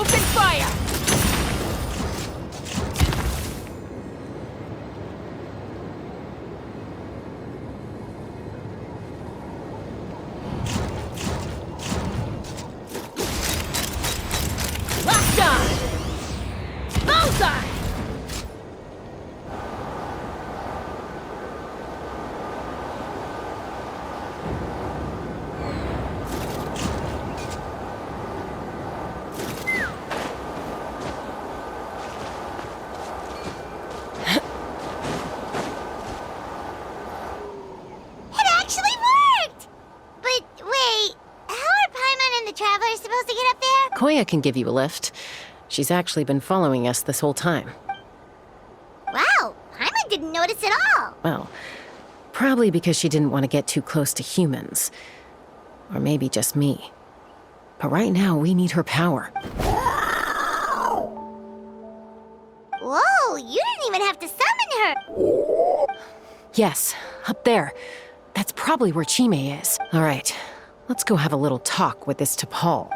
Open fire! Locked on! Bullseye! Koya can give you a lift. She's actually been following us this whole time. Wow, Paimon didn't notice at all. Well, probably because she didn't want to get too close to humans. Or maybe just me. But right now, we need her power. Whoa, you didn't even have to summon her. Yes, up there. That's probably where Chime is. All right, let's go have a little talk with this T'Pol.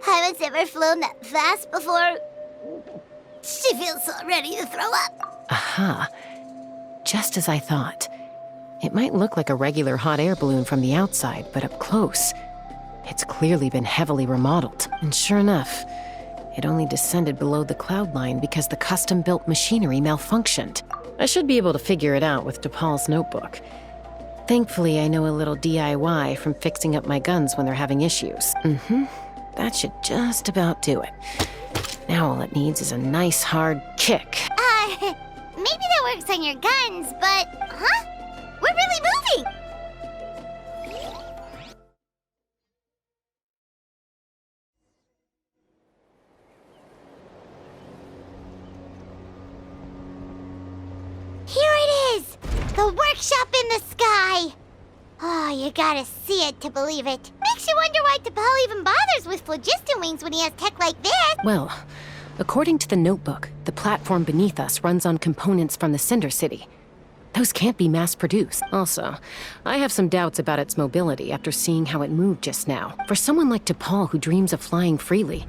Haven't ever flown that fast before. She feels so ready to throw up. Aha. Just as I thought. It might look like a regular hot air balloon from the outside, but up close, it's clearly been heavily remodeled. And sure enough, it only descended below the cloud line because the custom-built machinery malfunctioned. I should be able to figure it out with T'Pol's notebook. Thankfully, I know a little DIY from fixing up my guns when they're having issues. That should just about do it. Now all it needs is a nice hard kick. Maybe that works on your guns, but... Huh? We're really moving! Here it is! The workshop in the sky! Oh, you gotta see it to believe it. Makes you wonder why T'Pol even bothers with phlogiston wings when he has tech like this. Well, according to the notebook, the platform beneath us runs on components from the Cinder City. Those can't be mass-produced. Also, I have some doubts about its mobility after seeing how it moved just now. For someone like T'Pol who dreams of flying freely,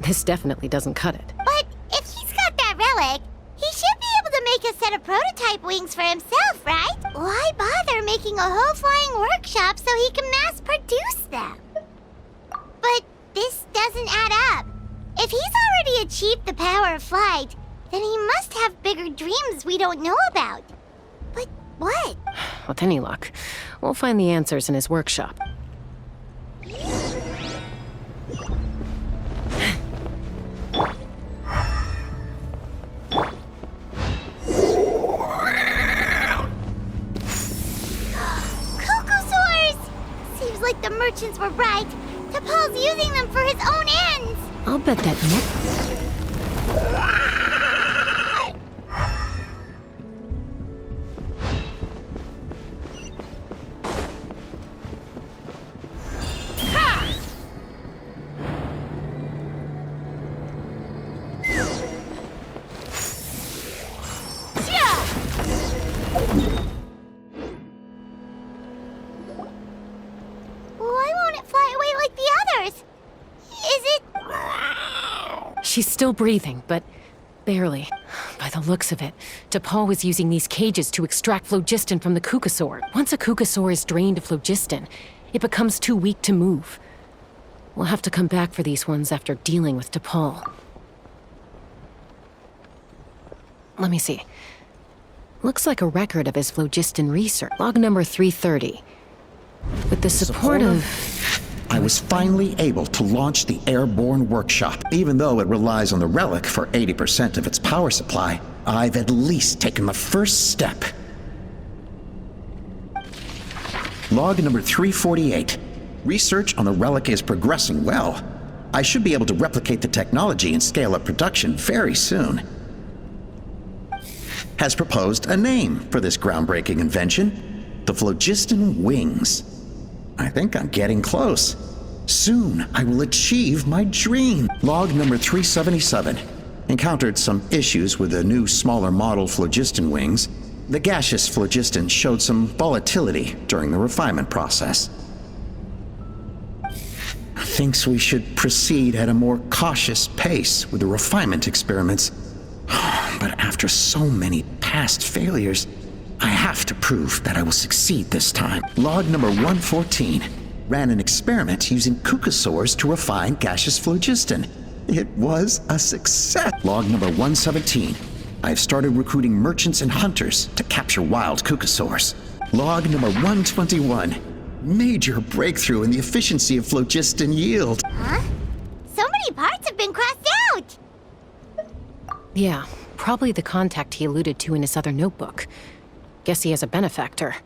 this definitely doesn't cut it. But if he's got that relic, he should be able to make a set of prototype wings for himself, right? Why bother making a whole flying workshop so he can mass-produce them? But this doesn't add up. If he's already achieved the power of flight, then he must have bigger dreams we don't know about. But what? With any luck, we'll find the answers in his workshop. Cocosaurs! Seems like the merchants were right. T'Pol's using them for his own ends. I'll bet that Why won't it fly away like the others? Is it... She's still breathing, but barely. By the looks of it, T'Pol was using these cages to extract phlogiston from the Kukasaur. Once a Kukasaur is drained of phlogiston, it becomes too weak to move. We'll have to come back for these ones after dealing with T'Pol. Let me see. Looks like a record of his phlogiston research. Log number 330. With the support of... I was finally able to launch the airborne workshop. Even though it relies on the relic for 80% of its power supply, I've at least taken the first step. Log number 348. Research on the relic is progressing well. I should be able to replicate the technology and scale up production very soon. Has proposed a name for this groundbreaking invention. the phlogiston wings. I think I'm getting close. Soon, I will achieve my dream. Log number 377. Encountered some issues with the new, smaller model phlogiston wings. The gaseous phlogiston showed some volatility during the refinement process. Thinks we should proceed at a more cautious pace with the refinement experiments. But after so many past failures, I have to prove that I will succeed this time. Log number 114. Ran an experiment using cucosaurs to refine gaseous phlogiston. It was a success. Log number 117. I have started recruiting merchants and hunters to capture wild cucosaurs. Log number 121. Major breakthrough in the efficiency of phlogiston yield. Huh? So many parts have been crossed out! Yeah, probably the contact he alluded to in his other notebook. Guess he has a benefactor.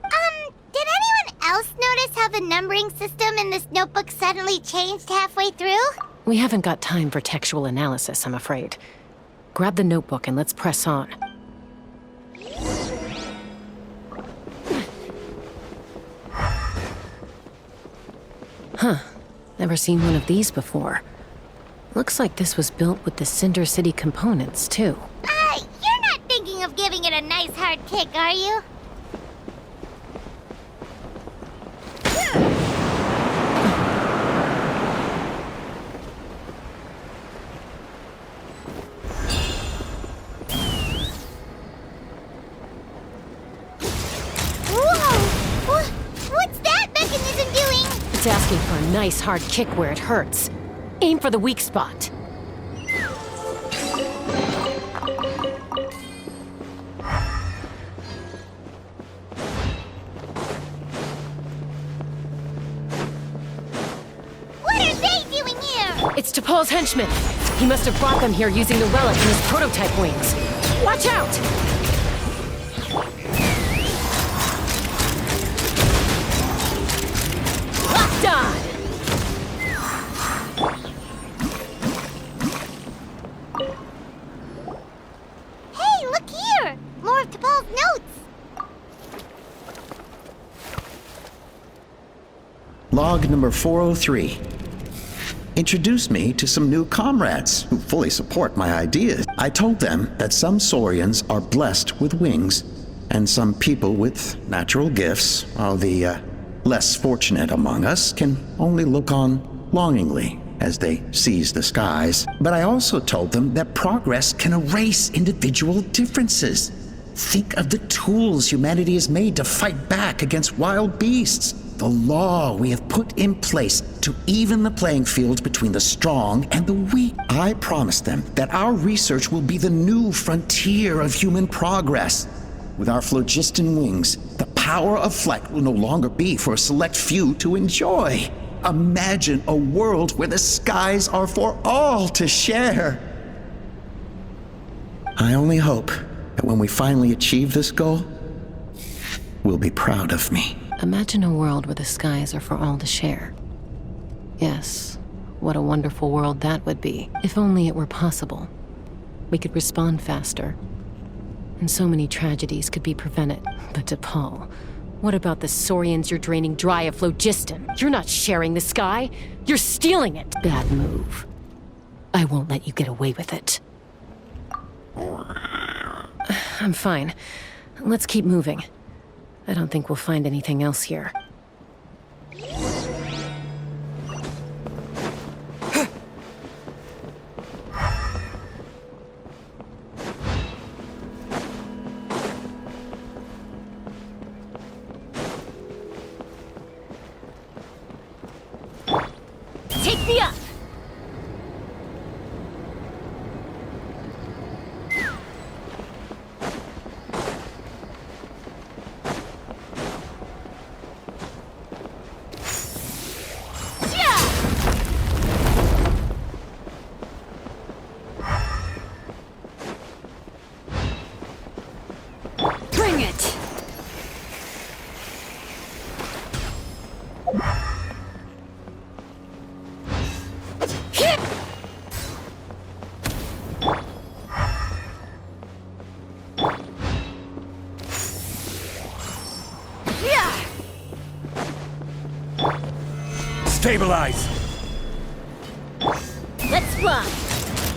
Did anyone else notice how the numbering system in this notebook suddenly changed halfway through? We haven't got time for textual analysis, I'm afraid. Grab the notebook and let's press on. Huh. Never seen one of these before. Looks like this was built with the Cinder City components, too. You're not thinking of giving it a nice hard kick, are you? Whoa! What's that mechanism doing? It's asking for a nice hard kick where it hurts. Aim for the weak spot. What are they doing here? It's T'Pol's henchman. He must have brought them here using the relic in his prototype wings. Watch out! Locked on! Hey, look here! More of T'Pol's notes! Log number 403. Introduced me to some new comrades who fully support my ideas. I told them that some Saurians are blessed with wings, and some people with natural gifts, while the less fortunate among us can only look on longingly as they seize the skies. But I also told them that progress can erase individual differences. Think of the tools humanity has made to fight back against wild beasts. The law we have put in place to even the playing field between the strong and the weak. I promised them that our research will be the new frontier of human progress. With our phlogiston wings, the power of flight will no longer be for a select few to enjoy. Imagine a world where the skies are for all to share. I only hope that when we finally achieve this goal, we'll be proud of me. Imagine a world where the skies are for all to share. Yes, what a wonderful world that would be. If only it were possible. We could respond faster. And so many tragedies could be prevented. But T'Pol, what about the Saurians you're draining dry of phlogiston? You're not sharing the sky. You're stealing it. Bad move. I won't let you get away with it. I'm fine. Let's keep moving. I don't think we'll find anything else here. Take me up! Bring it! Stabilize! Let's fly!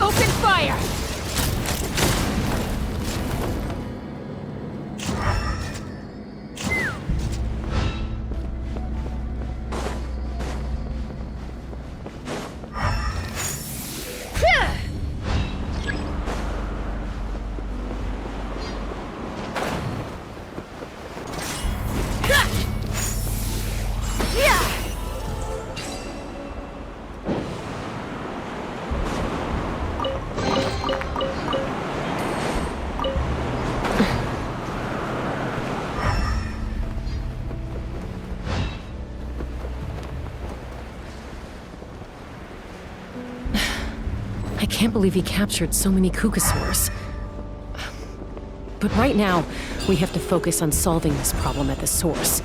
Open fire! I can't believe he captured so many Kukasaurs. But right now, we have to focus on solving this problem at the source.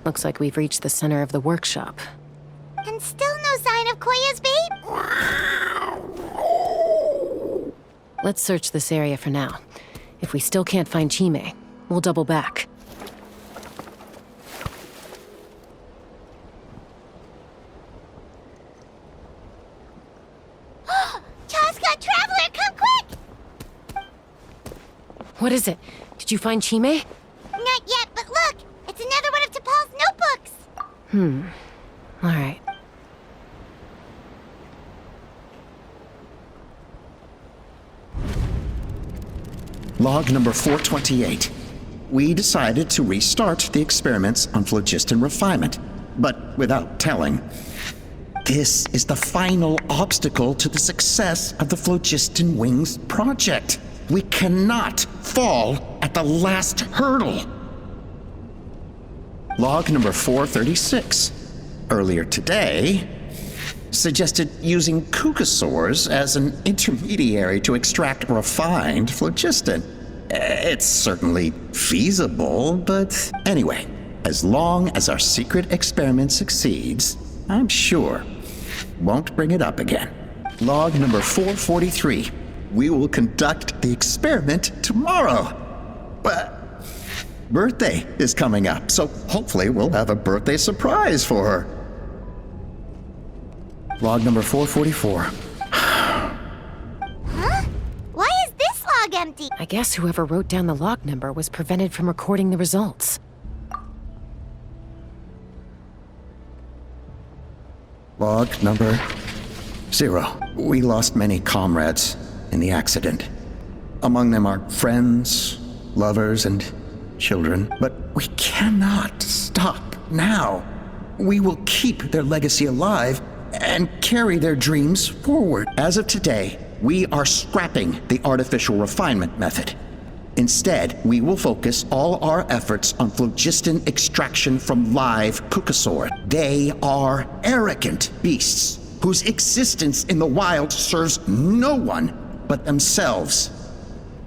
Looks like we've reached the center of the workshop. And still no sign of Koya's babe? Let's search this area for now. If we still can't find Chime, we'll double back. Chaska, Traveler, come quick! What is it? Did you find Chime? Not yet, but look! It's another one of T'Pol's notebooks! All right. Log number 428. We decided to restart the experiments on phlogiston refinement, but without telling. This is the final obstacle to the success of the Phlogiston Wings project. We cannot fall at the last hurdle. Log number 436. Earlier today, suggested using Kukasaurs as an intermediary to extract refined phlogiston. It's certainly feasible, but anyway, as long as our secret experiment succeeds, I'm sure won't bring it up again. Log number 443. We will conduct the experiment tomorrow. But birthday is coming up, so hopefully we'll have a birthday surprise for her. Log number 444. Huh? Why is this log empty? I guess whoever wrote down the log number was prevented from recording the results. Log number 0. We lost many comrades in the accident. Among them are friends, lovers, and children. But we cannot stop now. We will keep their legacy alive and carry their dreams forward. As of today, we are scrapping the artificial refinement method. Instead, we will focus all our efforts on phlogiston extraction from live Kukasaur. They are arrogant beasts whose existence in the wild serves no one but themselves.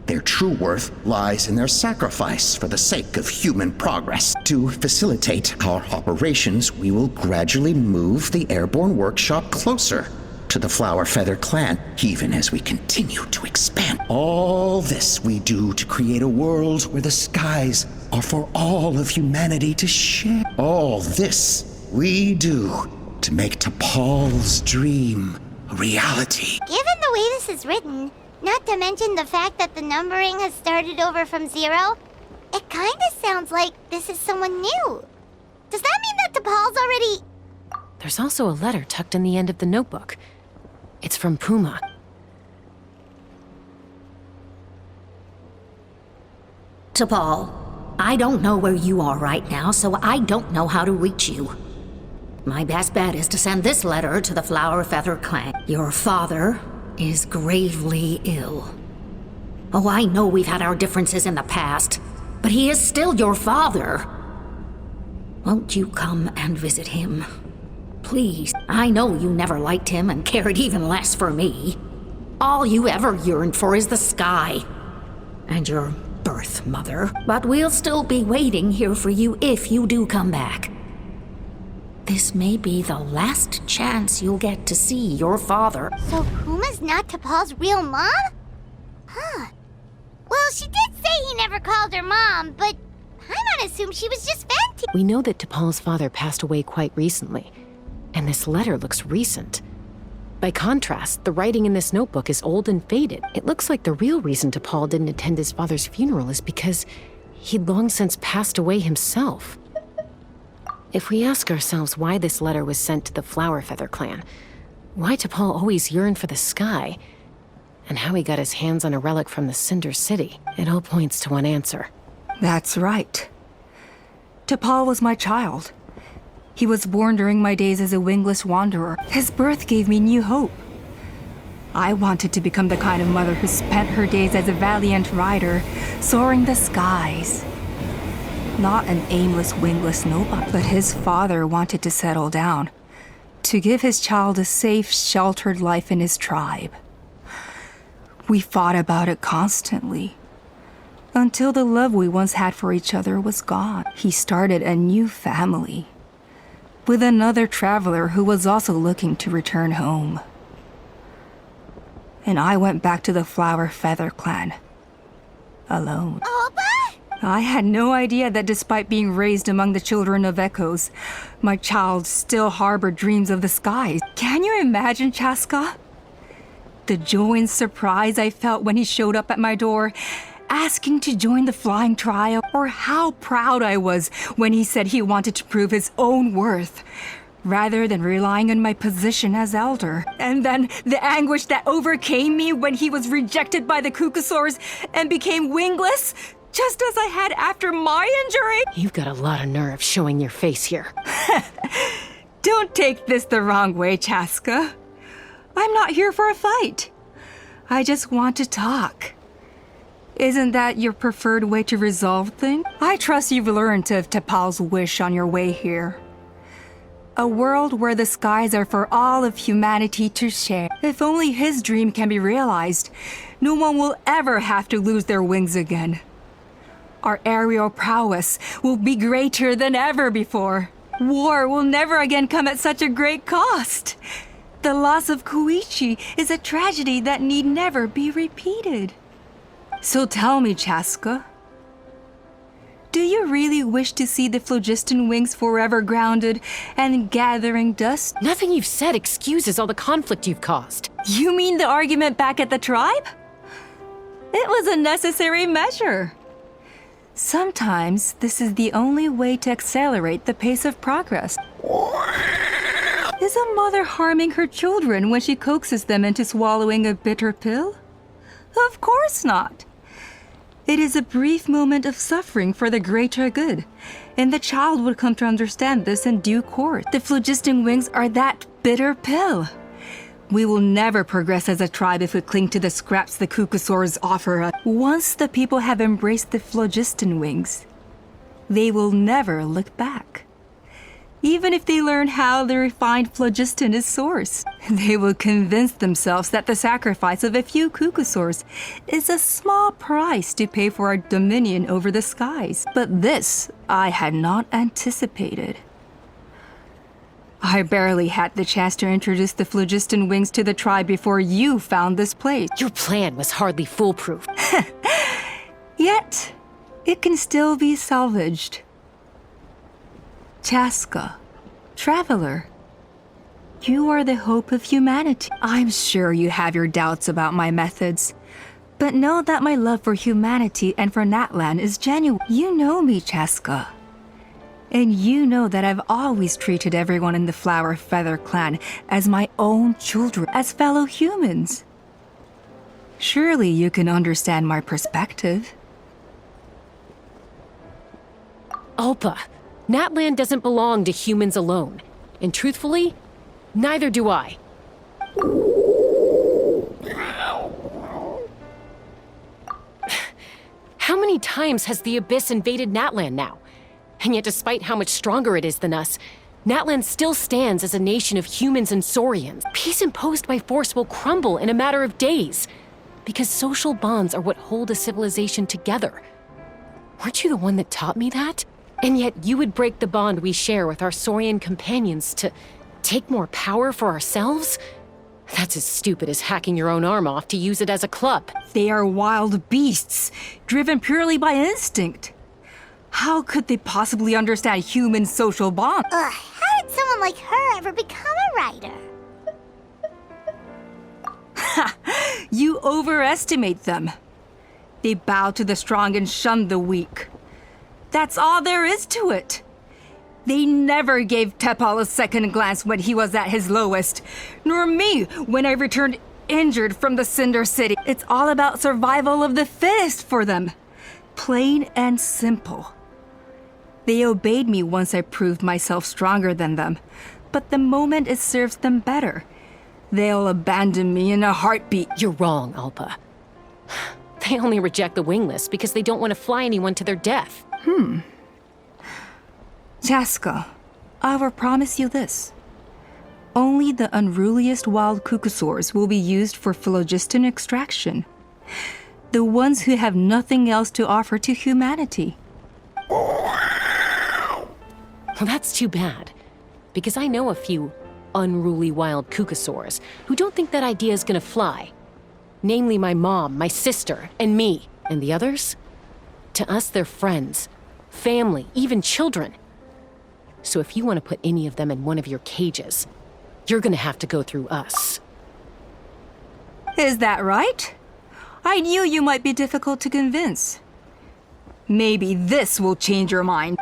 Their true worth lies in their sacrifice for the sake of human progress. To facilitate our operations, we will gradually move the airborne workshop closer to the Flower Feather clan, even as we continue to expand. All this we do to create a world where the skies are for all of humanity to share. All this we do to make T'Pol's dream a reality. Given the way this is written, not to mention the fact that the numbering has started over from 0, it kinda sounds like this is someone new. Does that mean that T'Pol's already... There's also a letter tucked in the end of the notebook. It's from Puma. T'Pol, I don't know where you are right now, so I don't know how to reach you. My best bet is to send this letter to the Flower Feather clan. Your father is gravely ill. Oh, I know we've had our differences in the past, but he is still your father. Won't you come and visit him? Please. I know you never liked him and cared even less for me. All you ever yearned for is the sky. And your birth mother. But we'll still be waiting here for you if you do come back. This may be the last chance you'll get to see your father. So Puma's is not T'Pol's real mom? Huh. Well, she did say he never called her mom, but I'm gonna assume she was just venting. We know that T'Pol's father passed away quite recently, and this letter looks recent. By contrast, the writing in this notebook is old and faded. It looks like the real reason T'Pol didn't attend his father's funeral is because he'd long since passed away himself. If we ask ourselves why this letter was sent to the Flower Feather clan, why T'Pol always yearned for the sky, and how he got his hands on a relic from the Cinder City, it all points to one answer. That's right. T'Pol was my child. He was born during my days as a wingless wanderer. His birth gave me new hope. I wanted to become the kind of mother who spent her days as a valiant rider, soaring the skies. Not an aimless, wingless nobody. But his father wanted to settle down, to give his child a safe, sheltered life in his tribe. We fought about it constantly, until the love we once had for each other was gone. He started a new family, with another traveler who was also looking to return home. And I went back to the Flower Feather clan, alone. Opa? I had no idea that despite being raised among the children of echoes, my child still harbored dreams of the skies. Can you imagine, Chaska? The joy and surprise I felt when he showed up at my door, asking to join the flying trial, or how proud I was when he said he wanted to prove his own worth, rather than relying on my position as elder. And then the anguish that overcame me when he was rejected by the Cucusaurs and became wingless, just as I had after my injury. You've got a lot of nerve showing your face here. Don't take this the wrong way, Chaska. I'm not here for a fight. I just want to talk. Isn't that your preferred way to resolve things? I trust you've learned of T'Pol's wish on your way here. A world where the skies are for all of humanity to share. If only his dream can be realized, no one will ever have to lose their wings again. Our aerial prowess will be greater than ever before. War will never again come at such a great cost. The loss of Koichi is a tragedy that need never be repeated. So tell me, Chaska, do you really wish to see the phlogiston wings forever grounded and gathering dust? Nothing you've said excuses all the conflict you've caused. You mean the argument back at the tribe? It was a necessary measure. Sometimes this is the only way to accelerate the pace of progress. Is a mother harming her children when she coaxes them into swallowing a bitter pill? Of course not. It is a brief moment of suffering for the greater good, and the child would come to understand this in due course. The phlogiston wings are that bitter pill. We will never progress as a tribe if we cling to the scraps the Cucusaurs offer us. Once the people have embraced the phlogiston wings, they will never look back. Even if they learn how the refined phlogiston is sourced, they will convince themselves that the sacrifice of a few Cucusaurs is a small price to pay for our dominion over the skies. But this I had not anticipated. I barely had the chance to introduce the phlogiston wings to the tribe before you found this place. Your plan was hardly foolproof. Yet, it can still be salvaged. Chaska, traveler, you are the hope of humanity. I'm sure you have your doubts about my methods, but know that my love for humanity and for Natlan is genuine. You know me, Chaska. And you know that I've always treated everyone in the Flower Feather clan as my own children, as fellow humans. Surely you can understand my perspective. Alpa, Natlan doesn't belong to humans alone. And truthfully, neither do I. How many times has the Abyss invaded Natlan now? And yet despite how much stronger it is than us, Natlan still stands as a nation of humans and saurians. Peace imposed by force will crumble in a matter of days, because social bonds are what hold a civilization together. Weren't you the one that taught me that? And yet you would break the bond we share with our saurian companions to take more power for ourselves? That's as stupid as hacking your own arm off to use it as a club. They are wild beasts, driven purely by instinct. How could they possibly understand human social bonds? How did someone like her ever become a writer? You overestimate them. They bow to the strong and shun the weak. That's all there is to it. They never gave Tepal a second glance when he was at his lowest, nor me when I returned injured from the Cinder City. It's all about survival of the fittest for them. Plain and simple. They obeyed me once I proved myself stronger than them, but the moment it serves them better, they'll abandon me in a heartbeat. You're wrong, Alpa. They only reject the wingless because they don't want to fly anyone to their death. Chaska, I will promise you this. Only the unruliest wild cuckosaurs will be used for phlogiston extraction. The ones who have nothing else to offer to humanity. Well, that's too bad. Because I know a few unruly wild cuckosaurs who don't think that idea is gonna fly. Namely my mom, my sister, and me. And the others? To us, they're friends, family, even children. So if you want to put any of them in one of your cages, you're gonna have to go through us. Is that right? I knew you might be difficult to convince. Maybe this will change your mind.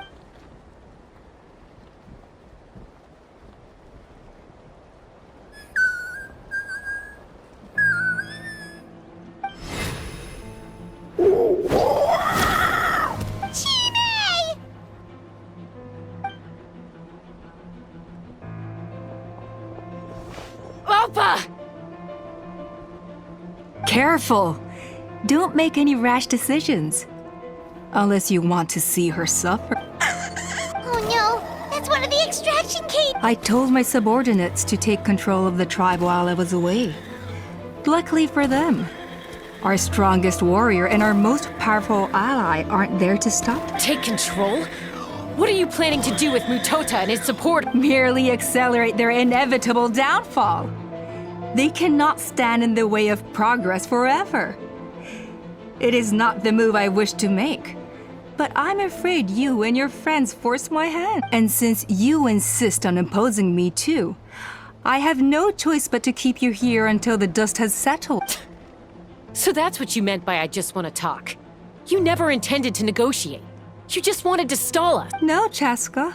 Alpa! Careful! Don't make any rash decisions. Unless you want to see her suffer. Oh no, that's one of the extraction cages! I told my subordinates to take control of the tribe while I was away. Luckily for them, our strongest warrior and our most powerful ally aren't there to stop. Take control? What are you planning to do with Mutota and his support? Merely accelerate their inevitable downfall. They cannot stand in the way of progress forever. It is not the move I wish to make, but I'm afraid you and your friends force my hand. And since you insist on imposing me too, I have no choice but to keep you here until the dust has settled. So that's what you meant by I just want to talk. You never intended to negotiate. You just wanted to stall us. No, Chaska.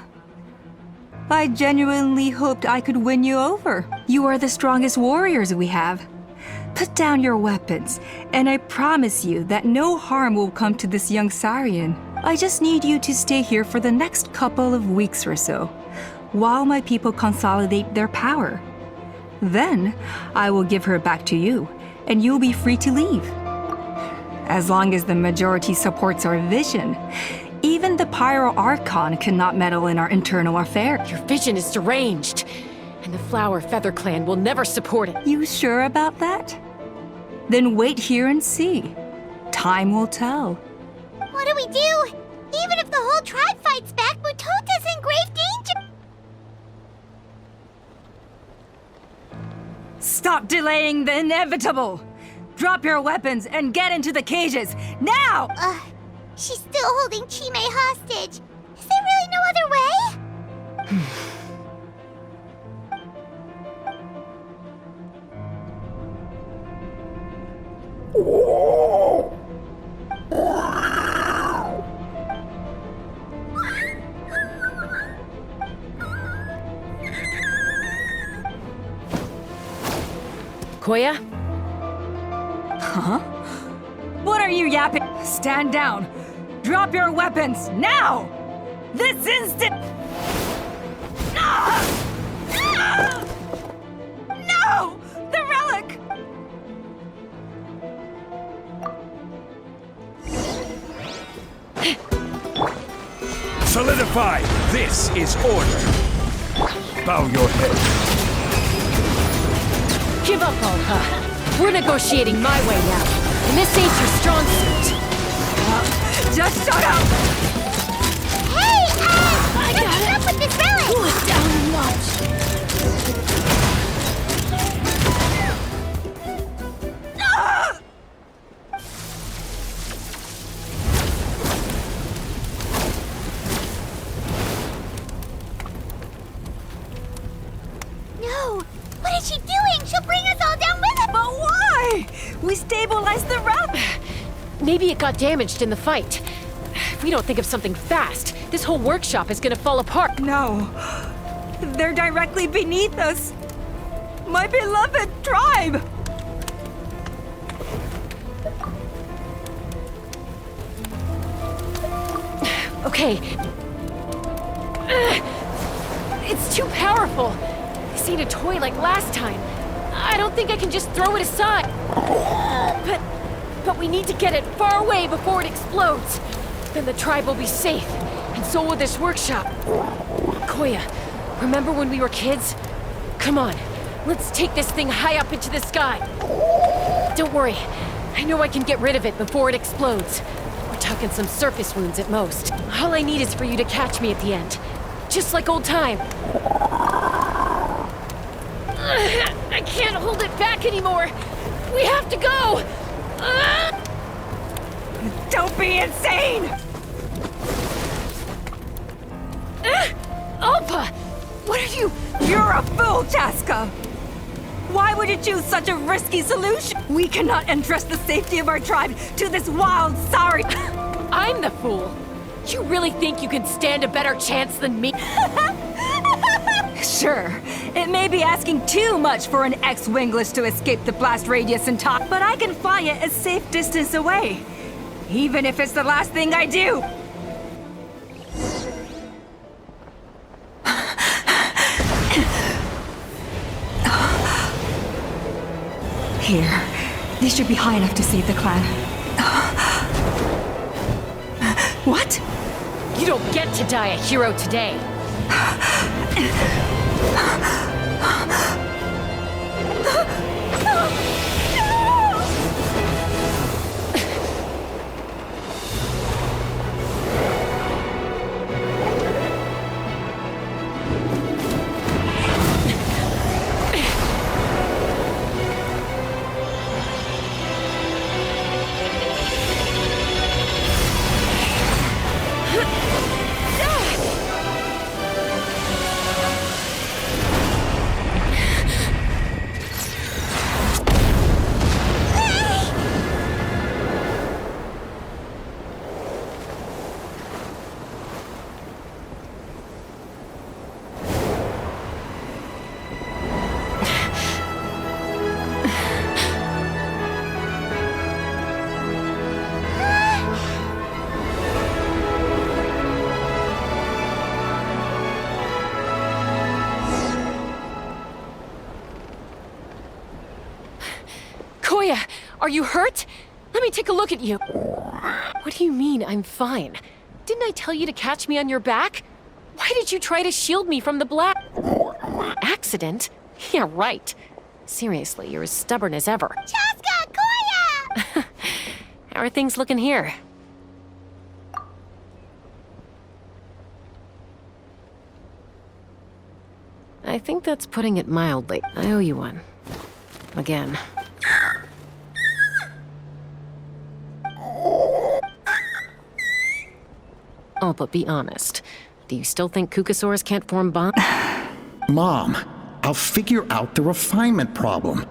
I genuinely hoped I could win you over. You are the strongest warriors we have. Put down your weapons, and I promise you that no harm will come to this young Sarian. I just need you to stay here for the next couple of weeks or so, while my people consolidate their power. Then, I will give her back to you, and you'll be free to leave. As long as the majority supports our vision, even the Pyro Archon cannot meddle in our internal affairs. Your vision is deranged, and the Flower Feather Clan will never support it. You sure about that? Then wait here and see. Time will tell. What do we do? Even if the whole tribe fights back, Mutota's in grave danger! Stop delaying the inevitable! Drop your weapons and get into the cages, now! She's still holding Chime hostage. Is there really no other way? Koya? Huh? What are you yapping? Stand down! Drop your weapons, now! This instant! No! The relic! Solidify! This is order! Bow your head. Give up, Alpa. We're negotiating my way now, and this ain't your strong suit. Just shut up! Hey, what's up with this relic? Cool it down and watch. is she doing? She'll bring us all down with her! But why? We stabilized the relic! Maybe it got damaged in the fight. If we don't think of something fast, this whole workshop is gonna fall apart. No. They're directly beneath us. My beloved tribe! Okay. It's too powerful. This ain't a toy like last time. I don't think I can just throw it aside. But we need to get it far away before it explodes. Then the tribe will be safe, and so will this workshop. Koya, remember when we were kids? Come on, let's take this thing high up into the sky. Don't worry, I know I can get rid of it before it explodes. We're talking some surface wounds at most. All I need is for you to catch me at the end. Just like old time. I can't hold it back anymore. We have to go. Don't be insane! Alpha! What are you? You're a fool, Chaska! Why would you choose such a risky solution? We cannot entrust the safety of our tribe to this wild, sorry... I'm the fool. You really think you can stand a better chance than me? Sure, it may be asking too much for an ex-wingless to escape the blast radius and talk, but I can fly it a safe distance away. Even if it's the last thing I do. Here, this should be high enough to save the clan. What? You don't get to die a hero today. Koya, are you hurt? Let me take a look at you. What do you mean, I'm fine? Didn't I tell you to catch me on your back? Why did you try to shield me from the black... Accident? Yeah, right. Seriously, you're as stubborn as ever. Chaska, Koya! How are things looking here? I think that's putting it mildly. I owe you one. Again. Oh, but be honest. Do you still think Kukasaurs can't form bonds? Mom, I'll figure out the refinement problem.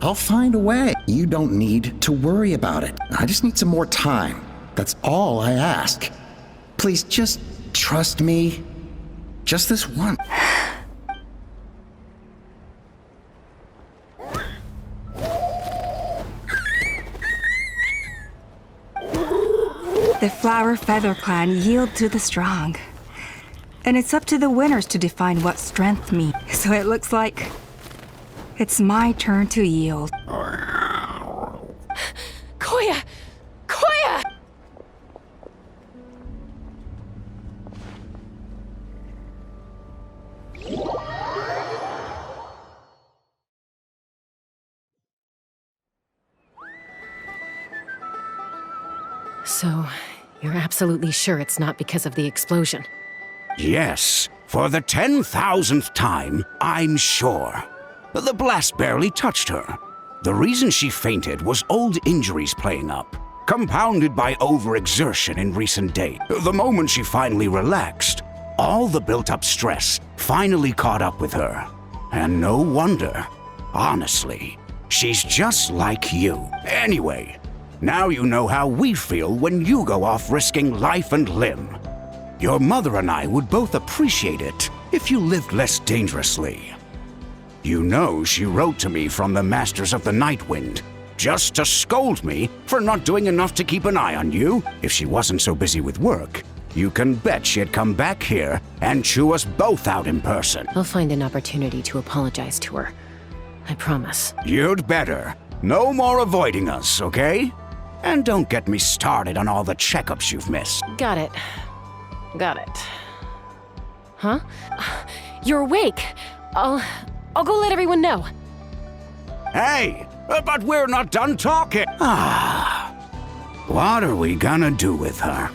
I'll find a way. You don't need to worry about it. I just need some more time. That's all I ask. Please just trust me. Just this once. The Flower Feather clan yield to the strong. And it's up to the winners to define what strength means. So it looks like it's my turn to yield. Koya! Koya! So, you're absolutely sure it's not because of the explosion? Yes, for the 10,000th time, I'm sure. The blast barely touched her. The reason she fainted was old injuries playing up, compounded by overexertion in recent days. The moment she finally relaxed, all the built-up stress finally caught up with her. And no wonder. Honestly, she's just like you. Anyway, now you know how we feel when you go off risking life and limb. Your mother and I would both appreciate it if you lived less dangerously. You know she wrote to me from the Masters of the Nightwind, just to scold me for not doing enough to keep an eye on you. If she wasn't so busy with work, you can bet she'd come back here and chew us both out in person. I'll find an opportunity to apologize to her. I promise. You'd better. No more avoiding us, okay? And don't get me started on all the checkups you've missed. Got it. Got it. Huh? You're awake. I'll go let everyone know. Hey, but we're not done talking. What are we gonna do with her,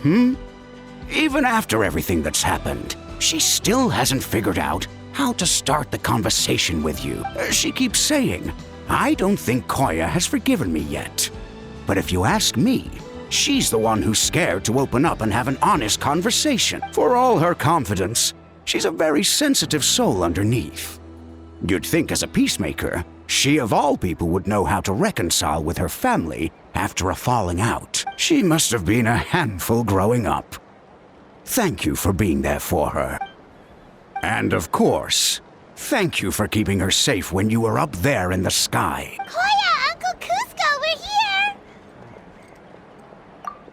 Even after everything that's happened, she still hasn't figured out how to start the conversation with you. She keeps saying, I don't think Koya has forgiven me yet. But if you ask me, she's the one who's scared to open up and have an honest conversation. For all her confidence, she's a very sensitive soul underneath. You'd think as a peacemaker, she of all people would know how to reconcile with her family after a falling out. She must have been a handful growing up. Thank you for being there for her. And of course, thank you for keeping her safe when you were up there in the sky. Koya, Uncle Cusco, we're here!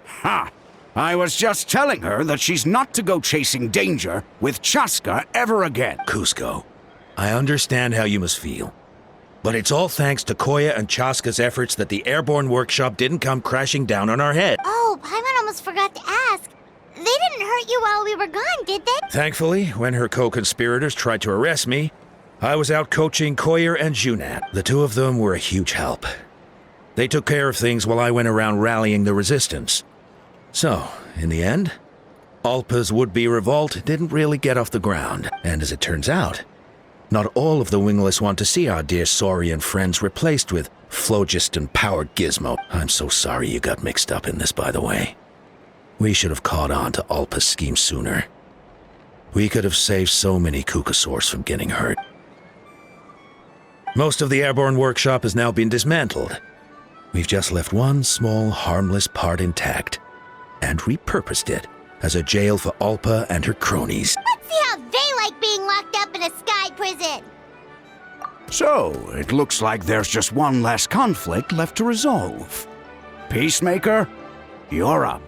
Ha! I was just telling her that she's not to go chasing danger with Chaska ever again. Cusco, I understand how you must feel. But it's all thanks to Koya and Chaska's efforts that the airborne workshop didn't come crashing down on our head. Oh, Paimon almost forgot to ask. They didn't hurt you while we were gone, did they? Thankfully, when her co-conspirators tried to arrest me, I was out coaching Koya and Junat. The two of them were a huge help. They took care of things while I went around rallying the resistance. So, in the end, Alpa's would-be revolt didn't really get off the ground. And as it turns out, not all of the wingless want to see our dear Saurian friends replaced with phlogiston-powered gizmo. I'm so sorry you got mixed up in this, by the way. We should have caught on to Alpa's scheme sooner. We could have saved so many Kukasaurs from getting hurt. Most of the airborne workshop has now been dismantled. We've just left one small, harmless part intact, and repurposed it as a jail for Alpa and her cronies. Let's see how they like being locked up in a sky prison. So, it looks like there's just one last conflict left to resolve. Peacemaker, you're up.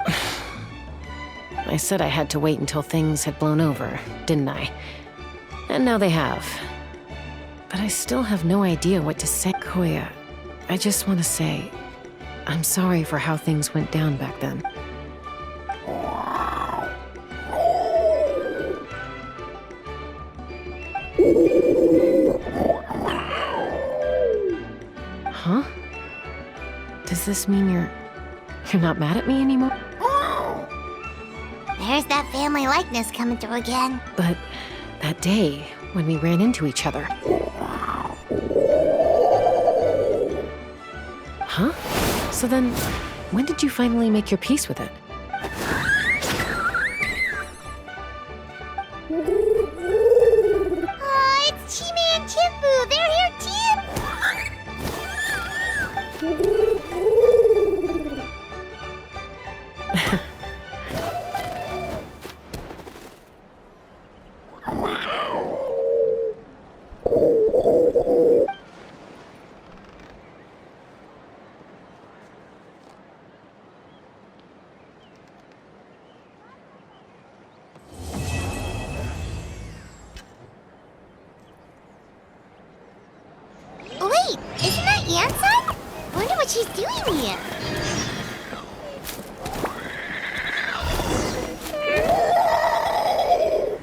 I said I had to wait until things had blown over, didn't I? And now they have. But I still have no idea what to say. Koya, I just want to say, I'm sorry for how things went down back then. Huh? Does this mean you're not mad at me anymore? There's that family likeness coming through again. But that day, when we ran into each other. Huh? So then, when did you finally make your peace with it? Oh, it's Chime and Chimbu. They're here too. Wait, isn't that Yansan? Wonder what she's doing here.